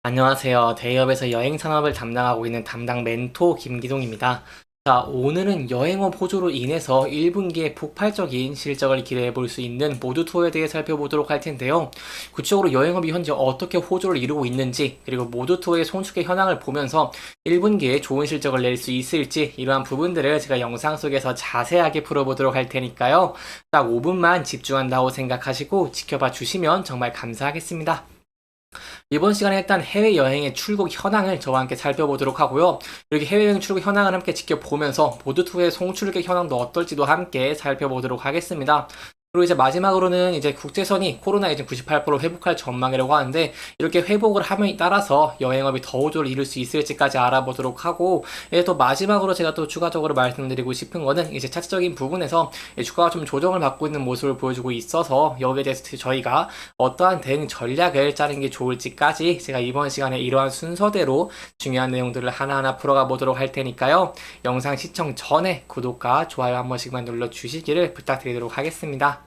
안녕하세요. 대기업에서 여행 산업을 담당하고 있는 담당 멘토 김기동입니다. 자, 오늘은 여행업 호조로 인해서 1분기에 폭발적인 실적을 기대해 볼 수 있는 모두 투어에 대해 살펴보도록 할 텐데요. 구체적으로 여행업이 현재 어떻게 호조를 이루고 있는지, 그리고 모두 투어의 손쉽게 현황을 보면서 1분기에 좋은 실적을 낼 수 있을지, 이러한 부분들을 제가 영상 속에서 자세하게 풀어보도록 할 테니까요. 딱 5분만 집중한다고 생각하시고 지켜봐 주시면 정말 감사하겠습니다. 이번 시간에 일단 해외여행의 출국 현황을 저와 함께 살펴보도록 하고요. 이렇게 해외여행 출국 현황을 함께 지켜보면서 보드2의 송출국 현황도 어떨지도 함께 살펴보도록 하겠습니다. 그리고 이제 마지막으로는 이제 국제선이 코로나 이제 98% 회복할 전망이라고 하는데, 이렇게 회복을 함에 따라서 여행업이 더 호조를 이룰 수 있을지까지 알아보도록 하고, 또 마지막으로 제가 또 추가적으로 말씀드리고 싶은 거는 이제 차트적인 부분에서 주가가 좀 조정을 받고 있는 모습을 보여주고 있어서 여기에 대해서 저희가 어떠한 대응 전략을 짜는 게 좋을지까지 제가 이번 시간에 이러한 순서대로 중요한 내용들을 하나하나 풀어가 보도록 할 테니까요. 영상 시청 전에 구독과 좋아요 한 번씩만 눌러주시기를 부탁드리도록 하겠습니다.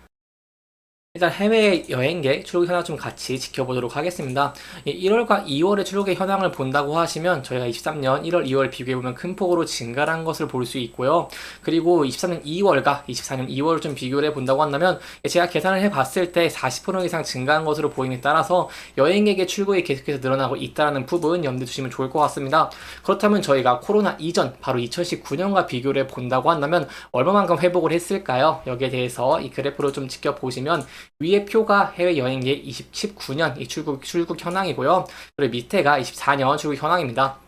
일단 해외여행객 출국 현황 좀 같이 지켜보도록 하겠습니다. 1월과 2월의 출국의 현황을 본다고 하시면 저희가 23년 1월, 2월 비교해보면 큰 폭으로 증가한 것을 볼 수 있고요. 그리고 23년 2월과 24년 2월을 좀 비교를 해본다고 한다면 제가 계산을 해봤을 때 40% 이상 증가한 것으로 보임에 따라서 여행객의 출국이 계속해서 늘어나고 있다는 부분 염두에 두시면 좋을 것 같습니다. 그렇다면 저희가 코로나 이전 바로 2019년과 비교를 해본다고 한다면 얼마만큼 회복을 했을까요? 여기에 대해서 이 그래프로 좀 지켜보시면 위에 표가 해외여행객 19년 출국 현황이고요. 그리고 밑에가 24년 출국 현황입니다.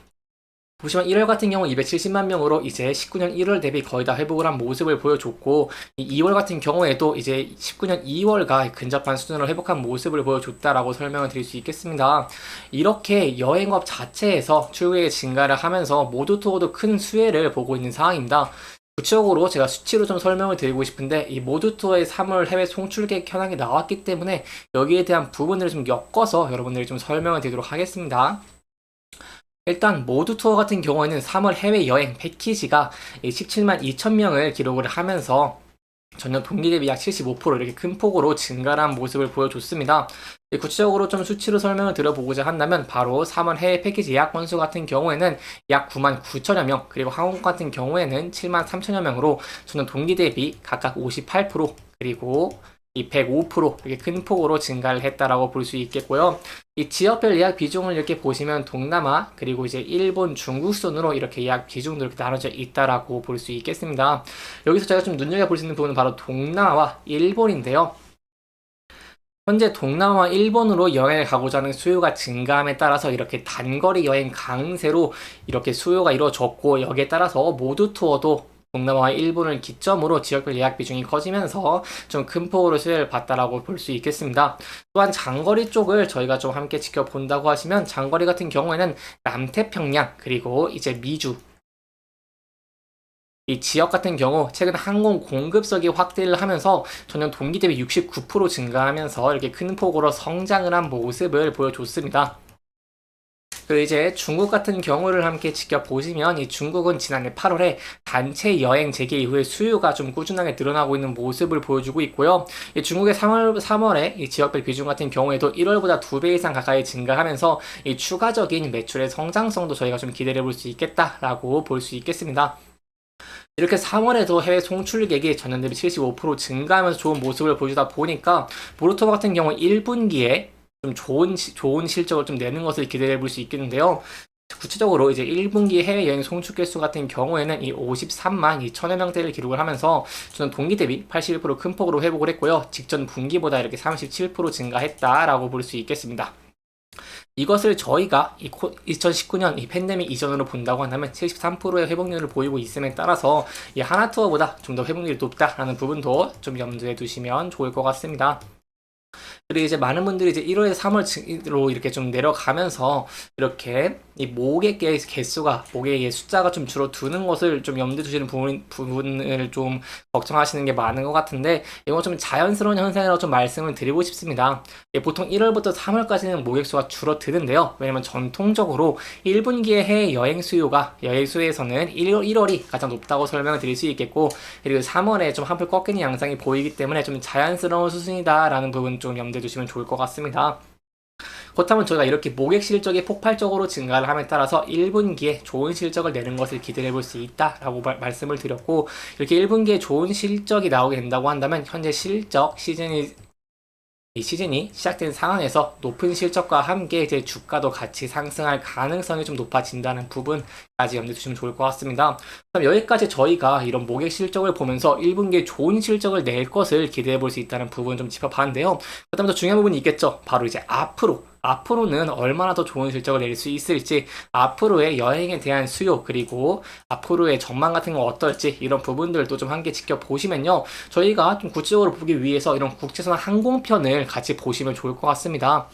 보시면 1월 같은 경우 270만 명으로 이제 19년 1월 대비 거의 다 회복을 한 모습을 보여줬고, 2월 같은 경우에도 이제 19년 2월과 근접한 수준으로 회복한 모습을 보여줬다라고 설명을 드릴 수 있겠습니다. 이렇게 여행업 자체에서 출국액 증가를 하면서 모두 투어도 큰 수혜를 보고 있는 상황입니다. 구체적으로 제가 수치로 좀 설명을 드리고 싶은데, 이 모두 투어의 3월 해외 송출객 현황이 나왔기 때문에 여기에 대한 부분을 좀 엮어서 여러분들이 좀 설명을 드리도록 하겠습니다. 일단 모두 투어 같은 경우에는 3월 해외 여행 패키지가 17만 2천 명을 기록을 하면서 전년 동기 대비 약 75% 이렇게 큰 폭으로 증가한 모습을 보여줬습니다. 구체적으로 좀 수치로 설명을 드려보고자 한다면 바로 3월 해외 패키지 예약 건수 같은 경우에는 약 9만 9천여 명, 그리고 항공 같은 경우에는 7만 3천여 명으로 전년 동기 대비 각각 58% 그리고 이 105% 이렇게 큰 폭으로 증가를 했다라고 볼 수 있겠고요. 이 지역별 예약 비중을 이렇게 보시면 동남아 그리고 이제 일본, 중국 순으로 이렇게 예약 비중도 이렇게 나눠져 있다라고 볼 수 있겠습니다. 여기서 제가 좀 눈여겨볼 수 있는 부분은 바로 동남아와 일본인데요. 현재 동남아와 일본으로 여행을 가고자 하는 수요가 증가함에 따라서 이렇게 단거리 여행 강세로 이렇게 수요가 이루어졌고, 여기에 따라서 모두 투어도 동남아와 일본을 기점으로 지역별 예약 비중이 커지면서 좀 큰 폭으로 수혜를 봤다라고 볼 수 있겠습니다. 또한 장거리 쪽을 저희가 좀 함께 지켜본다고 하시면 장거리 같은 경우에는 남태평양 그리고 이제 미주 이 지역 같은 경우 최근 항공 공급석이 확대를 하면서 전년 동기 대비 69% 증가하면서 이렇게 큰 폭으로 성장을 한 모습을 보여줬습니다. 그리고 이제 중국 같은 경우를 함께 지켜보시면 이 중국은 지난해 8월에 단체 여행 재개 이후에 수요가 좀 꾸준하게 늘어나고 있는 모습을 보여주고 있고요. 이 중국의 3월에 이 지역별 비중 같은 경우에도 1월보다 2배 이상 가까이 증가하면서 이 추가적인 매출의 성장성도 저희가 좀 기대해 볼 수 있겠다라고 볼 수 있겠습니다. 이렇게 3월에도 해외 송출객이 전년 대비 75% 증가하면서 좋은 모습을 보여주다 보니까 모르토바 같은 경우 1분기에 좀 좋은 실적을 좀 내는 것을 기대해 볼 수 있겠는데요. 구체적으로 이제 1분기 해외여행 송출객 수 같은 경우에는 이 53만 2천여 명대를 기록을 하면서 저는 동기 대비 81%큰 폭으로 회복을 했고요. 직전 분기보다 이렇게 37% 증가했다라고 볼 수 있겠습니다. 이것을 저희가 2019년 이 팬데믹 이전으로 본다고 한다면 73%의 회복률을 보이고 있음에 따라서 이 하나투어보다 좀 더 회복률이 높다라는 부분도 좀 염두에 두시면 좋을 것 같습니다. 그리고 이제 많은 분들이 이제 1월에서 3월로 이렇게 좀 내려가면서 이렇게 이 모객의 개수가, 모객의 숫자가 좀 줄어드는 것을 좀 염두에 두시는 부분을 좀 걱정하시는 게 많은 것 같은데, 이건 좀 자연스러운 현상이라고 좀 말씀을 드리고 싶습니다. 보통 1월부터 3월까지는 모객 수가 줄어드는데요. 왜냐면 전통적으로 1분기의 해외 여행 수요가, 여행 수요에서는 1월이 가장 높다고 설명을 드릴 수 있겠고, 그리고 3월에 좀 한풀 꺾이는 양상이 보이기 때문에 좀 자연스러운 수순이다라는 부분 좀 염두에 두시면 좋을 것 같습니다. 그렇다면 저희가 이렇게 모객 실적이 폭발적으로 증가를 함에 따라서 1분기에 좋은 실적을 내는 것을 기대해 볼 수 있다라고 말씀을 드렸고, 이렇게 1분기에 좋은 실적이 나오게 된다고 한다면 현재 실적 이 시즌이 시작된 상황에서 높은 실적과 함께 이제 주가도 같이 상승할 가능성이 좀 높아진다는 부분까지 염두에 두시면 좋을 것 같습니다. 그럼 여기까지 저희가 이런 모객 실적을 보면서 1분기에 좋은 실적을 낼 것을 기대해 볼 수 있다는 부분 좀 짚어봤는데요. 그다음 더 중요한 부분이 있겠죠. 바로 이제 앞으로는 얼마나 더 좋은 실적을 낼 수 있을지, 앞으로의 여행에 대한 수요, 그리고 앞으로의 전망 같은 건 어떨지, 이런 부분들도 좀 함께 지켜보시면요, 저희가 좀 구체적으로 보기 위해서 이런 국제선 항공편을 같이 보시면 좋을 것 같습니다.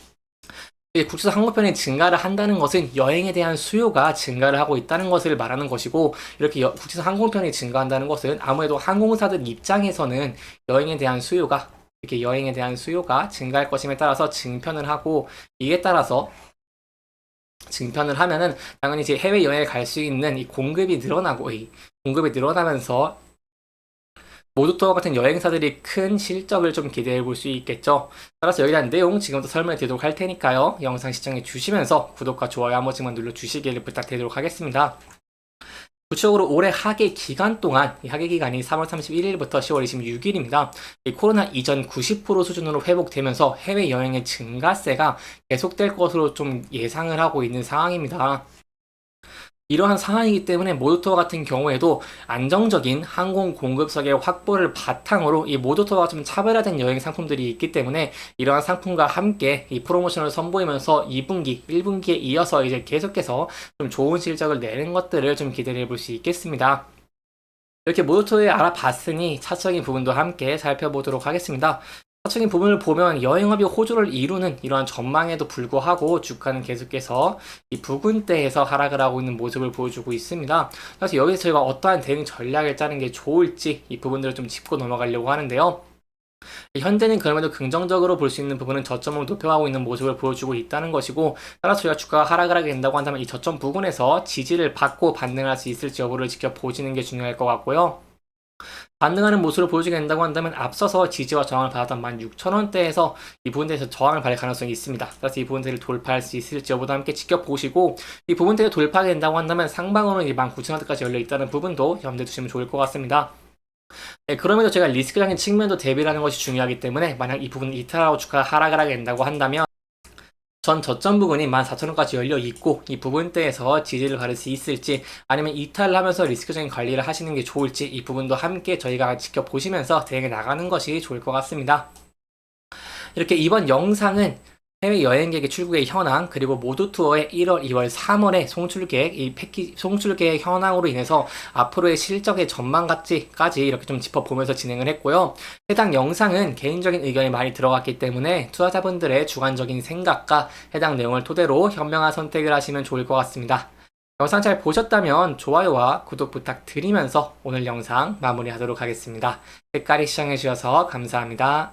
국제선 항공편이 증가를 한다는 것은 여행에 대한 수요가 증가를 하고 있다는 것을 말하는 것이고, 이렇게 국제선 항공편이 증가한다는 것은 아무래도 항공사들 입장에서는 여행에 대한 수요가 증가할 것임에 따라서 증편을 하고, 이에 따라서 증편을 하면은 당연히 이제 해외 여행을 갈 수 있는 이 공급이 늘어나면서 모두투어 같은 여행사들이 큰 실적을 좀 기대해 볼 수 있겠죠. 따라서 여기에 대한 내용 지금부터 설명해 드리도록 할 테니까요, 영상 시청해 주시면서 구독과 좋아요 한 번씩만 눌러 주시기를 부탁드리도록 하겠습니다. 구체적으로 올해 하계 기간 동안, 이 하계 기간이 3월 31일부터 10월 26일입니다. 이 코로나 이전 90% 수준으로 회복되면서 해외 여행의 증가세가 계속될 것으로 좀 예상을 하고 있는 상황입니다. 이러한 상황이기 때문에 모두투어 같은 경우에도 안정적인 항공 공급석의 확보를 바탕으로 이 모두투어가 좀 차별화된 여행 상품들이 있기 때문에 이러한 상품과 함께 이 프로모션을 선보이면서 2분기, 1분기에 이어서 이제 계속해서 좀 좋은 실적을 내는 것들을 좀 기대해 볼 수 있겠습니다. 이렇게 모두투어에 알아봤으니 차적인 부분도 함께 살펴보도록 하겠습니다. 차적인 부분을 보면 여행업이 호조를 이루는 이러한 전망에도 불구하고 주가는 계속해서 이 부근대에서 하락을 하고 있는 모습을 보여주고 있습니다. 그래서 여기서 저희가 어떠한 대응 전략을 짜는 게 좋을지 이 부분들을 좀 짚고 넘어가려고 하는데요. 현재는 그럼에도 긍정적으로 볼 수 있는 부분은 저점을 높여가고 있는 모습을 보여주고 있다는 것이고, 따라서 저희가 주가가 하락을 하게 된다고 한다면 이 저점 부근에서 지지를 받고 반등할 수 있을지 여부를 지켜보시는 게 중요할 것 같고요. 반등하는 모습을 보여주게 된다고 한다면 앞서서 지지와 저항을 받았던 16,000원대에서 이 부분대에서 저항을 받을 가능성이 있습니다. 그래서 이 부분대를 돌파할 수 있을지 여부도 함께 지켜보시고, 이 부분대가 돌파하게 된다고 한다면 상방으로는 19,000원대까지 열려 있다는 부분도 염두에 두시면 좋을 것 같습니다. 네, 그럼에도 제가 리스크적인 측면도 대비를 하는 것이 중요하기 때문에 만약 이 부분을 이탈하고 주가가 하락을 하게 된다고 한다면 전 저점 부분이 14,000원까지 열려 있고 이 부분대에서 지지를 받을 수 있을지, 아니면 이탈을 하면서 리스크적인 관리를 하시는 게 좋을지, 이 부분도 함께 저희가 지켜보시면서 대응해 나가는 것이 좋을 것 같습니다. 이렇게 이번 영상은 해외 여행객의 출국의 현황, 그리고 모두투어의 1월, 2월, 3월의 송출계획 현황으로 인해서 앞으로의 실적의 전망까지 이렇게 좀 짚어보면서 진행을 했고요. 해당 영상은 개인적인 의견이 많이 들어갔기 때문에 투자자분들의 주관적인 생각과 해당 내용을 토대로 현명한 선택을 하시면 좋을 것 같습니다. 영상 잘 보셨다면 좋아요와 구독 부탁드리면서 오늘 영상 마무리하도록 하겠습니다. 끝까지 시청해주셔서 감사합니다.